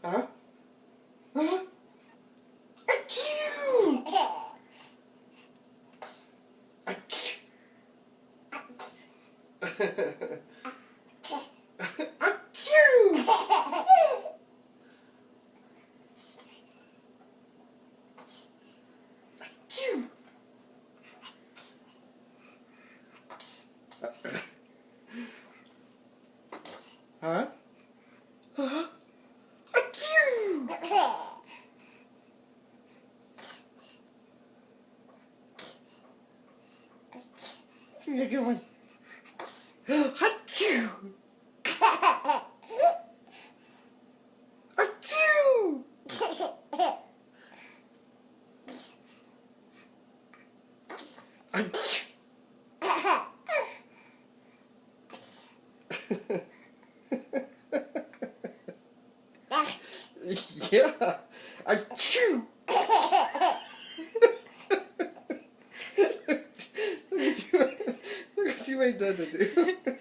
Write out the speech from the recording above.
Huh? Huh? Achoo! Achoo! Huh? Huh? Achoo! Give me a good one. Achoo! Achoo! Achoo! Yeah. Achoo! Look what you made Dada do.